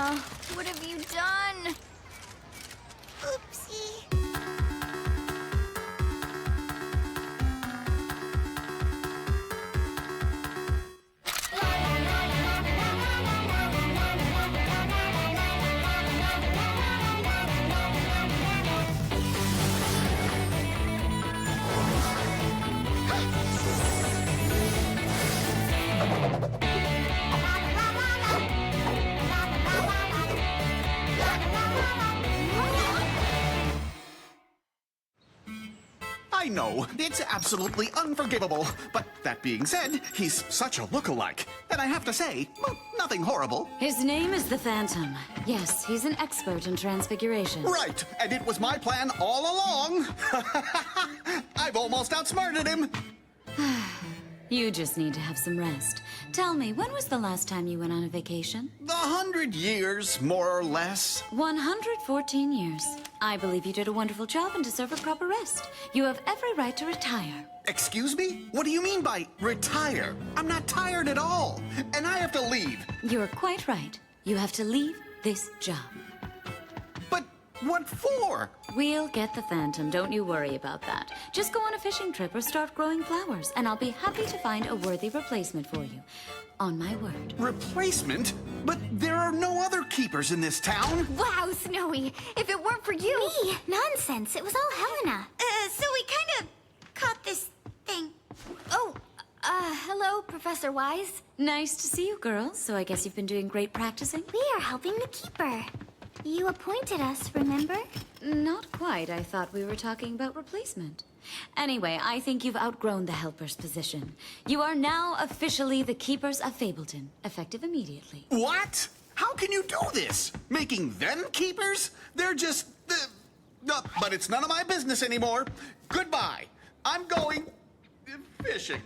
What have you done? Oopsie. I know, it's absolutely unforgivable. But that being said, he's such a look-alike. And I have to say, well, nothing horrible. His name is the Phantom. Yes, he's an expert in transfiguration. Right, and it was my plan all along. I've almost outsmarted him. You just need to have some rest. Tell me, when was the last time you went on a vacation? 100 years, more or less. 114 years. I believe you did a wonderful job and deserve a proper rest. You have every right to retire. Excuse me? What do you mean by retire? I'm not tired at all, and I have to leave. You're quite right. You have to leave this job. But what for? We'll get the Phantom, don't you worry about that. Just go on a fishing trip or start growing flowers, and I'll be happy to find a worthy replacement for you. On my word. Replacement? But there are no other keepers in this town. Wow, Snowy. If it weren't for you... Me? Nonsense. It was all Helena. So we kind of caught this thing. Oh, hello, Professor Wise. Nice to see you, girls. So I guess you've been doing great practicing? We are helping the keeper. You appointed us, remember? Not quite. I thought we were talking about replacement. Anyway, I think you've outgrown the helper's position. You are now officially the keepers of Fableton, effective immediately. What? How can you do this? Making them keepers? They're just... but it's none of my business anymore. Goodbye. I'm going... fishing.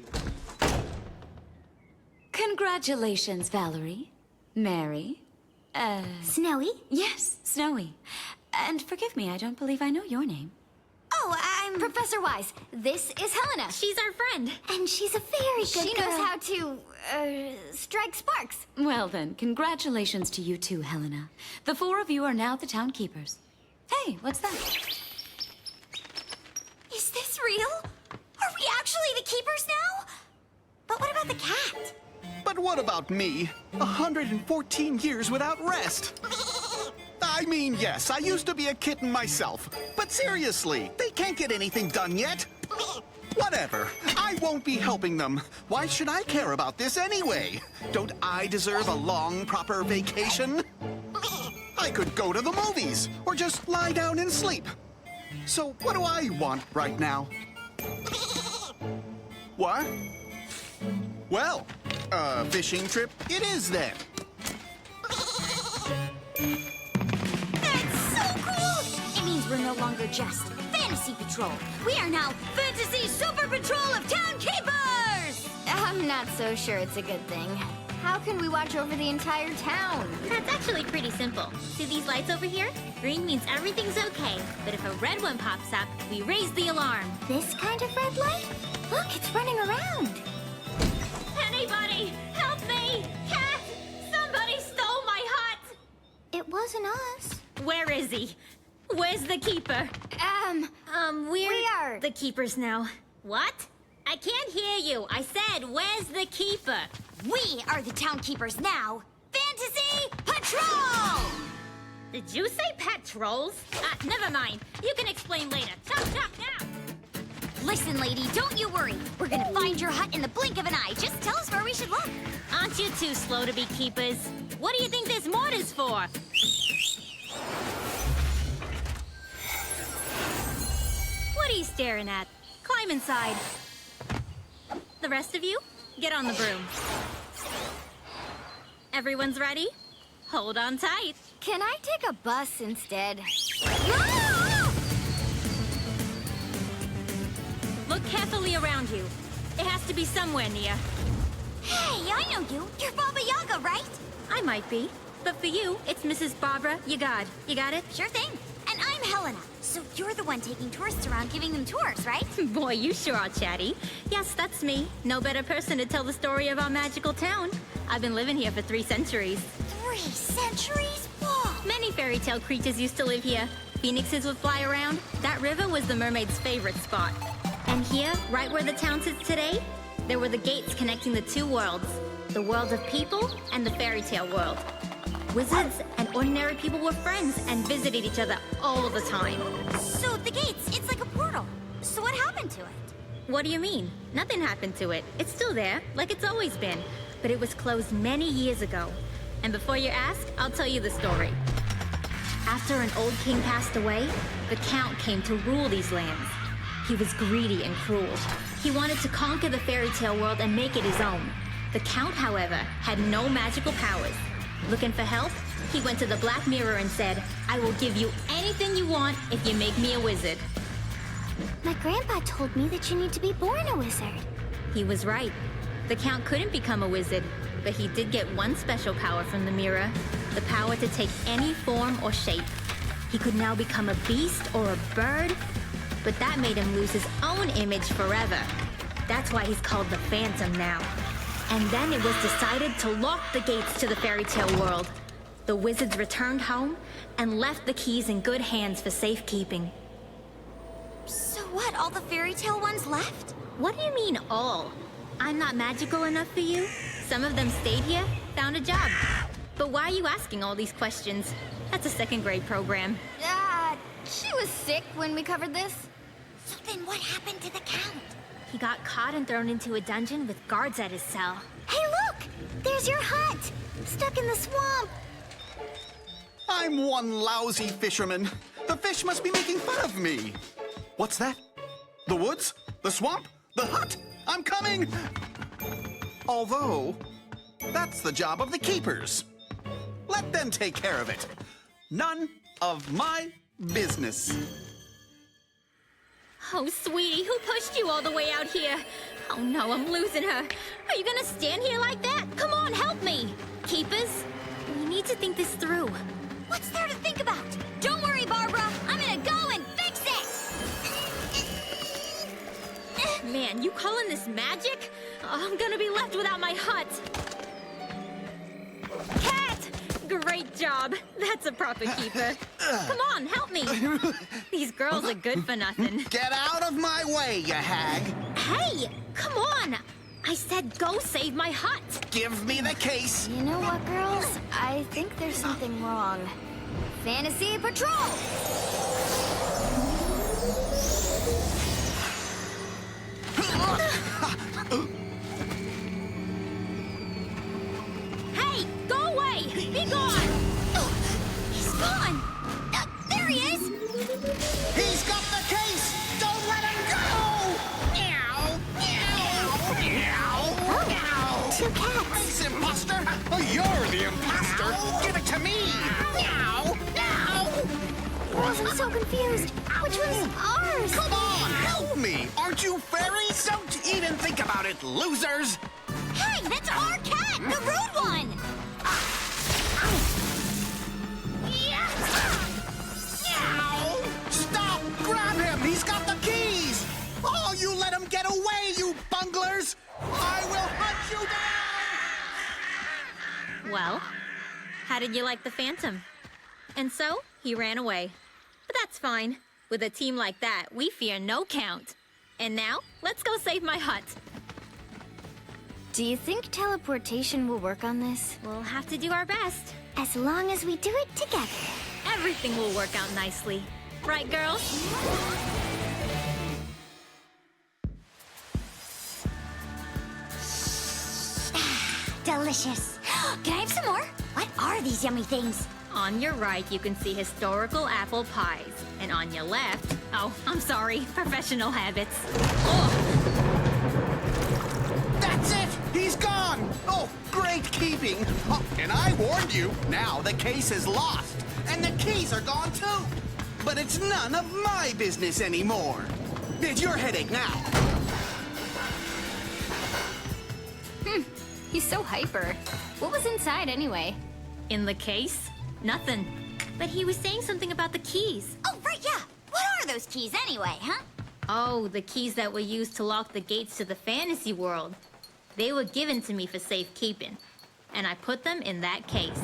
Congratulations, Valery. Mary. Snowy? Yes, Snowy. And forgive me, I don't believe I know your name. Oh, I'm Professor Wise. This is Helena. She's our friend. And she's a very good She girl. knows how to, strike sparks. Well then, congratulations to you too, Helena. The four of you are now the town keepers. Hey, what's that? Is this real? Are we actually the keepers now? But what about the cat? But what about me? 114 years without rest. I mean, yes, I used to be a kitten myself. But seriously, they can't get anything done yet. Whatever. I won't be helping them. Why should I care about this anyway? Don't I deserve a long, proper vacation? I could go to the movies, or just lie down and sleep. So what do I want right now? What? Well, a fishing trip it is then. It means we're no longer just Fantasy Patrol. We are now Fantasy Super Patrol of Town Keepers! I'm not so sure it's a good thing. How can we watch over the entire town? That's actually pretty simple. See these lights over here? Green means everything's okay. But if a red one pops up, we raise the alarm. This kind of red light? Look, it's running around. Anybody, help me! Cat! Somebody stole my hut! It wasn't us. Where is he? Where's the keeper? We are the keepers now. What? I can't hear you. I said, where's the keeper? We are the town keepers now. Fantasy Patrol! Did you say pet trolls? Never mind. You can explain later. Chop, chop, now! Listen, lady, don't you worry. We're gonna find your hut in the blink of an eye. Just tell us where we should look. Aren't you too slow to be keepers? What do you think this mortar's for? What are you staring at? Climb inside. The rest of you, get on the broom. Everyone's ready? Hold on tight. Can I take a bus instead? Look carefully around you. It has to be somewhere near. Hey, I know you. You're Baba Yaga, right? I might be. But for you, it's Mrs. Barbara Yagad. You got it? Sure thing. And I'm I'm Helena. So you're the one taking tourists around giving them tours, right? Boy, you sure are chatty. Yes, that's me. No better person to tell the story of our magical town. I've been living here for 3 centuries. 3 centuries? Whoa! Many fairy tale creatures used to live here. Phoenixes would fly around. That river was the mermaid's favorite spot. And here, right where the town sits today, there were the gates connecting the 2 worlds. The world of people and the fairy tale world. Wizards and ordinary people were friends and visited each other all the time. So the gates, it's like a portal. So what happened to it? What do you mean? Nothing happened to it. It's still there, like it's always been. But it was closed many years ago. And before you ask, I'll tell you the story. After an old king passed away, the Count came to rule these lands. He was greedy and cruel. He wanted to conquer the fairy tale world and make it his own. The Count, however, had no magical powers. Looking for help, he went to the Black Mirror and said, "I will give you anything you want if you make me a wizard." My grandpa told me that you need to be born a wizard. He was right. The Count couldn't become a wizard, but he did get one special power from the mirror, the power to take any form or shape. He could now become a beast or a bird, but that made him lose his own image forever. That's why he's called the Phantom now. And then it was decided to lock the gates to the fairy tale world. The wizards returned home and left the keys in good hands for safekeeping. So what, all the fairy tale ones left? What do you mean, all? I'm not magical enough for you? Some of them stayed here, found a job. But why are you asking all these questions? That's a 2nd grade program. She was sick when we covered this. So then what happened to the Count? He got caught and thrown into a dungeon with guards at his cell. Hey, look! There's your hut! Stuck in the swamp! I'm one lousy fisherman. The fish must be making fun of me. What's that? The woods? The swamp? The hut? I'm coming! Although, that's the job of the keepers. Let them take care of it. None of my business. Oh, sweetie, who pushed you all the way out here? Oh no, I'm losing her. Are you gonna stand here like that? Come on, help me! Keepers, we need to think this through. What's there to think about? Don't worry, Barbara. I'm gonna go and fix it! Man, you calling this magic? Oh, I'm gonna be left without my hut. Cat! Great job. That's a proper keeper. Come on, help me. These girls are good for nothing. Get out of my way, you hag! Hey, come on. I said go save my hut. Give me the case! You know what, girls? I think there's something wrong. Fantasy Patrol! Hey, go away! Be gone! He's gone! There he is! He's got the case! Don't let him go! Meow! Meow! Meow! Meow! 2 cats. Face imposter! You're the imposter! Give it to me! Meow! Meow! I'm so confused. Which one's ours? Come on, help me! Aren't you fairies? Don't even think about it, losers! Hey, that's our cat! The rude one! Stop! Grab him! He's got the keys! Oh, you let him get away, you bunglers! I will hunt you down! Well, how did you like the Phantom? And so, he ran away. But that's fine. With a team like that, we fear no Count. And now, let's go save my hut. Do you think teleportation will work on this? We'll have to do our best. As long as we do it together. Everything will work out nicely. Right, girls? Delicious. Can I have some more? What are these yummy things? On your right, you can see historical apple pies. And on your left, oh, I'm sorry, professional habits. Oh, That's it! He's gone! Oh, great keeping! Oh, and I warned you, now the case is lost. And the keys are gone too. But it's none of my business anymore. It's your headache now. He's so hyper. What was inside anyway? in the case? Nothing. But he was saying something about the keys. Oh, right! those keys anyway, huh? Oh, the keys that were used to lock the gates to the fantasy world. They were given to me for safekeeping, and I put them in that case.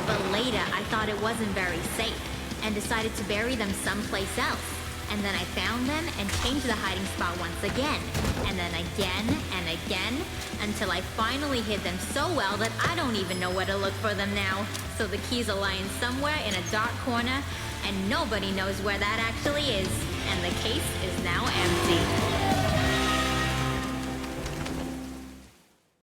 But later, I thought it wasn't very safe, and decided to bury them someplace else. And then I found them and changed the hiding spot once again, and then again and again, until I finally hid them so well that I don't even know where to look for them now. So the keys are lying somewhere in a dark corner, and nobody knows where that actually is. And the case is now empty.